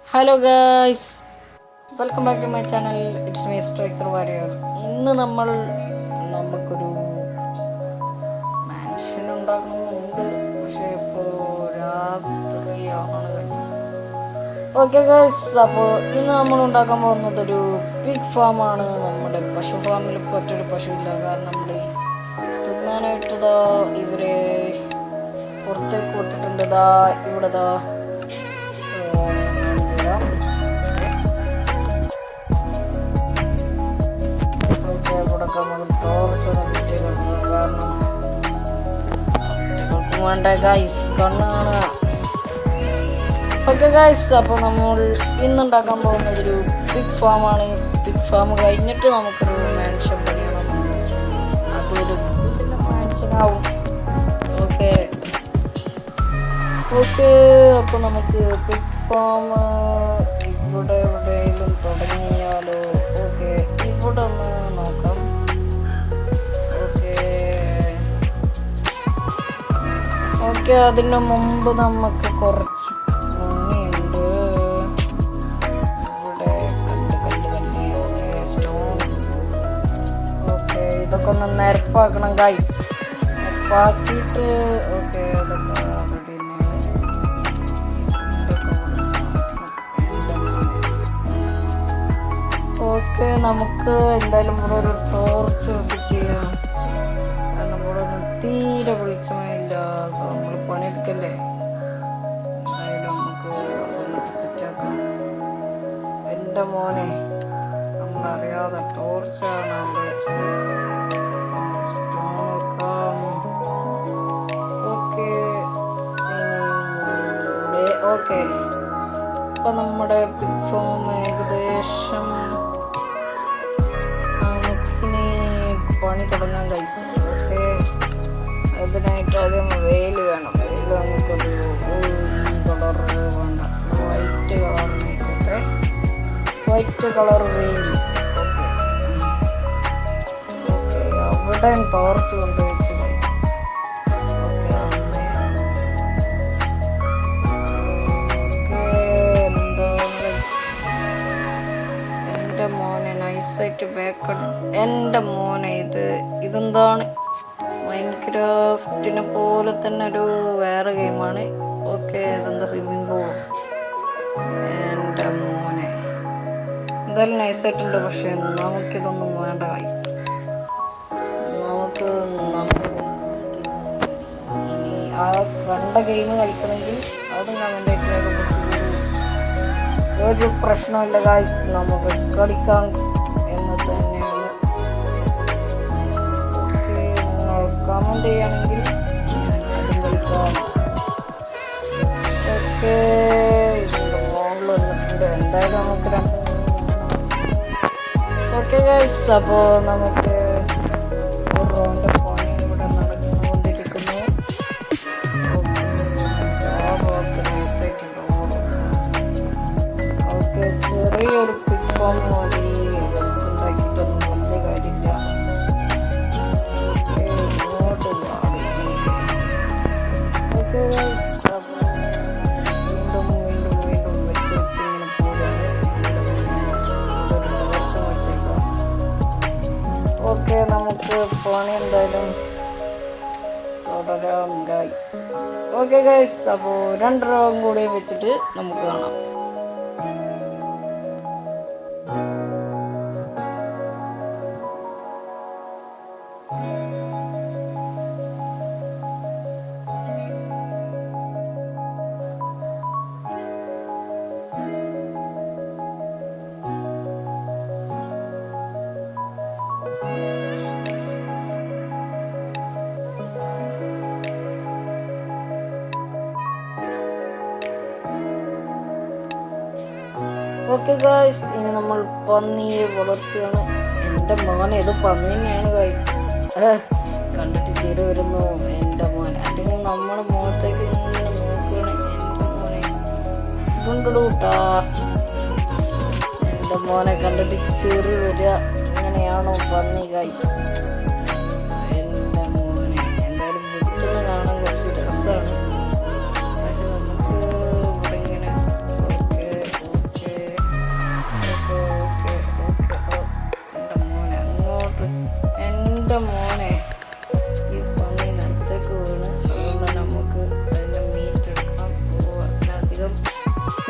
Hello guys, welcome back to my channel. It's me striker warrior. ഇന്ന് നമുക്കൊരു mansion ഉണ്ടാക്കണമെന്നുണ്ട്, പക്ഷേ ഇപ്പോൾ രാത്രിയാണ് ഗൈസ്. ഓക്കെ ഗൈസ്, അപ്പോൾ ഇന്ന് നമ്മൾ ഉണ്ടാക്കാൻ പോകുന്നത് ഒരു പിഗ് ഫാമാണ്. നമ്മുടെ പശു ഫാമിൽ ഇപ്പോൾ ഒറ്റൊരു പശുവില്ല, കാരണം നമ്മൾ തിന്നാനായിട്ട് ഇവരെ പുറത്തേക്ക് വിട്ടിട്ടുണ്ട്. ഇവിടെ കാരണം കുട്ടികൾക്കും വേണ്ട ഗൈസ്, കണ്ണ് കാണുക. ഓക്കെ ഗൈസ്, അപ്പോൾ നമ്മൾ ഇന്നുണ്ടാക്കാൻ പോകുന്നത് ഒരു പിഗ് ഫാമാണ്. പിഗ് ഫാം കഴിഞ്ഞിട്ട് നമുക്കൊരു മാൻഷൻ പണിയണം. അതൊരു മാൻഷനാവും. ഓക്കെ അപ്പോൾ നമുക്ക് പിഗ് ഫാം ഇവിടെ എവിടെയെങ്കിലും തുടങ്ങിയാലോ? ഓക്കെ, ഇവിടെ ഒന്ന് നോക്കാം. ഓക്കെ, അതിന് മുമ്പ് നമുക്ക് കുറച്ച് ഭംഗിയുണ്ട്. ഇവിടെ കല്ല്. Okay, stone. ഓക്കെ, ഇതൊക്കെ ഒന്ന് നിരപ്പാക്കണം ഗൈസ്. നിരപ്പാക്കിയിട്ട് ഓക്കെ, അതൊക്കെ റെഡി തന്നെയാണ്. ഓക്കെ, നമുക്ക് എന്തായാലും ഇവിടെ ഒരു ടോർച്ച് ഫിറ്റ് ചെയ്യാം. കാരണം ഇവിടെ ഒന്നും തീരെ വെളിച്ചമില്ല. നമ്മൾ പണിയെടുക്കല്ലേ, എന്തായാലും നമുക്ക് അതൊന്നിട്ട് സെറ്റാക്കാം. എൻ്റെ മോനെ, നമ്മളറിയാതെ ടോർച്ചാണ് അവിടെ വെച്ചത്. സ്റ്റോൺ വെക്കാം. ഓക്കെ, ഓക്കെ, ഇപ്പം നമ്മുടെ പിഗ് ഫാം ഏകദേശം നമുക്കിനി പണി തുടങ്ങാൻ ഗൈസ്. ഓക്കെ, അതിനായിട്ട് ആദ്യം വെയിൽ വേണം. വെയിൽ നമുക്കൊരു കളർ വേണ്ട, വൈറ്റ് കളറിനേക്കൊക്കെ വൈറ്റ് കളർ വെയിൽ. ഓക്കെ, അവിടെ ടോർച്ച് കൊണ്ടുവച്ചു ഗൈസ്. ഓക്കെ, എൻ്റെ മോനെ നൈസായിട്ട് ബേക്കണം. എൻ്റെ മോനെ, ഇതെന്താണ്? മൈൻക്രാഫ്റ്റിനെ പോലെ തന്നെ ഒരു വേറെ ഗെയിമാണ്. ഓക്കെ, ഇതെന്താ സ്വിമ്മിംഗ് പൂൾ? എൻ്റെ മോനെ, എന്തായാലും നൈസായിട്ടുണ്ട്. പക്ഷെ നമുക്കിതൊന്നും വേണ്ട ഗൈസ്. നമുക്ക് ഇനി ആ കണ്ട ഗെയിം കളിക്കണമെങ്കിൽ അതും കമൻ്റായിട്ട് ഒരു പ്രശ്നമില്ല ഗൈസ്, നമുക്ക് കളിക്കാം എന്ന് തന്നെയാണ്. കമന്റ് ചെയ്യുകയാണെങ്കിൽ അതും കളിക്കാം. ഓക്കെ, ഇതിൻ്റെ മോളിൽ വന്നിട്ടുണ്ട്. എന്തായാലും നമുക്ക് ഓക്കെ ഗൈസ്, അപ്പോൾ നമുക്ക് ഒരു റൗണ്ട് പണി ഇവിടെ നടന്നുകൊണ്ടിരിക്കുന്നു. ഓക്കെ, ചെറിയൊരു പിഗ് ഫാം മതി, ഉണ്ടാക്കിയിട്ടൊന്നും വലിയ കാര്യമില്ല. വീണ്ടും വെച്ച് ഇങ്ങനെ പോവുകയാണ്. ഓക്കെ, നമുക്ക് പണി എന്തായാലും തുടരാം ഗൈസ്. ഓക്കെ ഗൈസ്, അപ്പോൾ 2 റൗണ്ട് കൂടി വെച്ചിട്ട് നമുക്ക് കാണാം. ഓക്കെ ഗൈസ്, ഇനി നമ്മൾ പന്നിയെ വളർത്തുകയാണ്. എൻ്റെ മോനെ, ഇത് പന്നി തന്നെയാണ് ഗൈസ്. കണ്ടിട്ട് ചിരി വരുന്നു. എൻ്റെ മോനെ, അല്ലെങ്കിൽ നമ്മുടെ മുഖത്തേക്ക് ഇങ്ങനെ നോക്കുകയാണ്. എൻ്റെ മോനെ കൊണ്ടിടൂട്ടാ. എൻ്റെ മോനെ കണ്ടിട്ട് ചിരി വരിക. ഇങ്ങനെയാണോ പന്നി ഗൈസ്? എൻ്റെ മോനെ, എന്തായാലും വീട്ടിൽ കാണാൻ കുറച്ച് രസമാണ്. പക്ഷെ നമുക്ക് ഇവിടെ ഇങ്ങനെ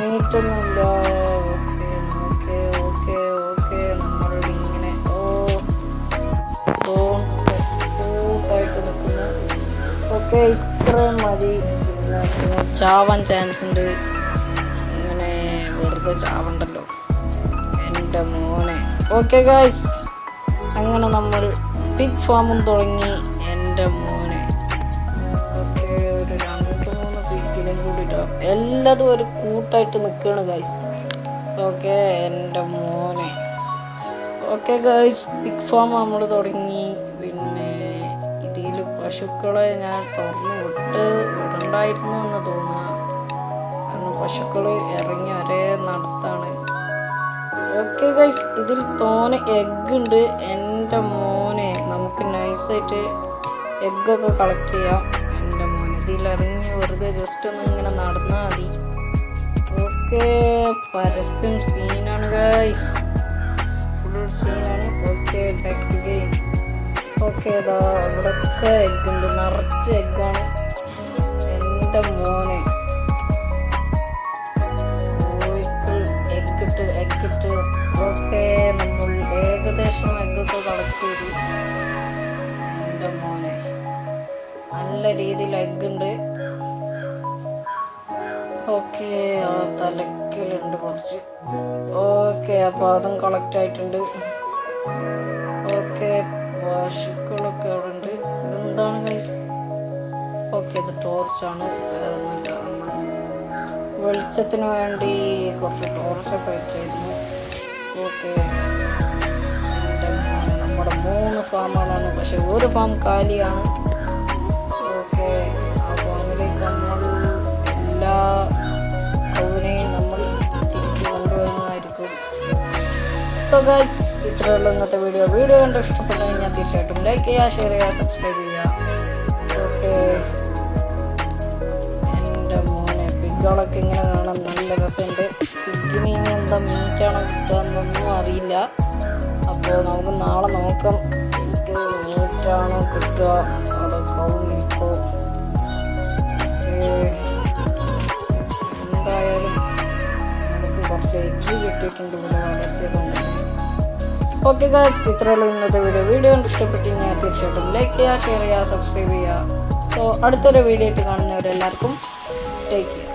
മീറ്റൊന്നുമില്ല. ഓക്കെ ഓക്കെ ഓക്കെ നമ്മൾ ഇങ്ങനെ കൂട്ടായിട്ട് നിൽക്കുന്നു. ഓക്കെ ഇത്രയും മതി. ചാവാൻ ചാൻസ് ഉണ്ട്. ഇങ്ങനെ വെറുതെ ചാവണ്ടല്ലോ എൻ്റെ മോനെ. ഓക്കെ ഗൈസ്, അങ്ങനെ നമ്മൾ പിഗ് ഫാമും തുടങ്ങി എൻ്റെ മോനെ. ഓക്കെ ഒരു 2-3 പിഗിനെ കൂടിയിട്ടാണ് എല്ലാതും ഒരു കൂട്ടായിട്ട് നിൽക്കുകയാണ് ഗൈസ്. ഓക്കെ എൻ്റെ മോനെ. ഓക്കെ ഗൈസ്, പിഗ് ഫാം നമ്മൾ തുടങ്ങി. പിന്നെ ഇതിൽ പശുക്കളെ ഞാൻ തുറന്നു വിടണ്ടായിരുന്നു എന്ന് തോന്നുക. കാരണം പശുക്കൾ ഇറങ്ങി ഒരേ നടത്താണ്. ഓക്കെ ഗൈസ്, ഇതിൽ തോനെ എഗ്ഗ് ഉണ്ട് എൻ്റെ മോനെ. നമുക്ക് നൈസായിട്ട് എഗ്ഗൊക്കെ കളക്ട് ചെയ്യാം എൻ്റെ മോനെ. ഇതിലിറങ്ങി വെറുതെ ജസ്റ്റ് ഒന്ന് ഇങ്ങനെ നടന്നാൽ മതി. ഓക്കെ പരസ്യം സീനാണ് ഗൈസ്, ഫുൾ സീനാണ്. Okay back to game. Okay ഇതാ ഇവിടെയൊക്കെ എഗ്ഗ് ഉണ്ട്, നിറച്ച് എഗ്ഗാണ് എൻ്റെ മോനെ. എഗ്ഗിട്ട് ഓക്കെ നമ്മൾ ഏകദേശം എഗ്ഗൊക്കെ കളക്ട് ചെയ്തു എൻ്റെ മോനെ. നല്ല രീതിയിൽ എഗ്ഗ് ഉണ്ട്. ഓക്കെ ആ തലക്കിലുണ്ട് കുറച്ച്. ഓക്കെ അപ്പോൾ അതും കളക്ട് ആയിട്ടുണ്ട്. ഓക്കെ പശുക്കളൊക്കെ അവിടെ ഉണ്ട്. ഇതെന്താണ് ഗൈസ്? ഓക്കെ ഇത് ടോർച്ചാണ്, വേറെ ഒന്നുമില്ല. വെളിച്ചത്തിന് വേണ്ടി കുറച്ച് ടോർച്ചൊക്കെ വെച്ചായിരുന്നു. ഓക്കെ നമ്മുടെ 3 ഫാമുകളാണ്, പക്ഷെ ഒരു ഫാം കാലിയാണ്. ഓക്കെ ആ ഫാമിലേക്ക് നമ്മൾ എല്ലാ കൗവിനെയും നമ്മൾ തിരിച്ചു കൊണ്ടുവരുന്നതായിരിക്കും. സോ ഗൈസ്, ഇത്രയുള്ള ഇന്നത്തെ വീഡിയോ കണ്ട് ഇഷ്ടപ്പെട്ടു കഴിഞ്ഞാൽ തീർച്ചയായിട്ടും ലൈക്ക് ചെയ്യുക, ഷെയർ ചെയ്യുക, സബ്സ്ക്രൈബ് ചെയ്യുക. ഓക്കെ എൻ്റെ മോനെ, പിഗ്ഗുകളൊക്കെ ഇങ്ങനെ കാണാൻ നല്ല രസമുണ്ട്. പിഗ്ഗിന് ഇനി എന്താ മീറ്റാണോ കിട്ടുക എന്നൊന്നും അറിയില്ല. അപ്പോൾ നമുക്ക് നാളെ നോക്കാം, എനിക്ക് മീറ്റാണോ കിട്ടുക അതോ കൗ മിൽക്കോ. എന്തായാലും നമുക്ക് കുറച്ച് എഗ്ഗ് കിട്ടിയിട്ടുണ്ട് ഇവിടെ വളർത്തിയതുകൊണ്ട്. ഓക്കെ ഗൈസ്, ഇത്രയുള്ള ഇന്നത്തെ വീഡിയോ കണ്ട് ഇഷ്ടപ്പെട്ടെങ്കിൽ തീർച്ചയായിട്ടും ലൈക്ക് ചെയ്യുക, ഷെയർ ചെയ്യുക, സബ്സ്ക്രൈബ് ചെയ്യുക. സോ അടുത്തൊരു വീഡിയോ ആയിട്ട് കാണുന്നവരെല്ലാവർക്കും ടേക്ക് കെയർ.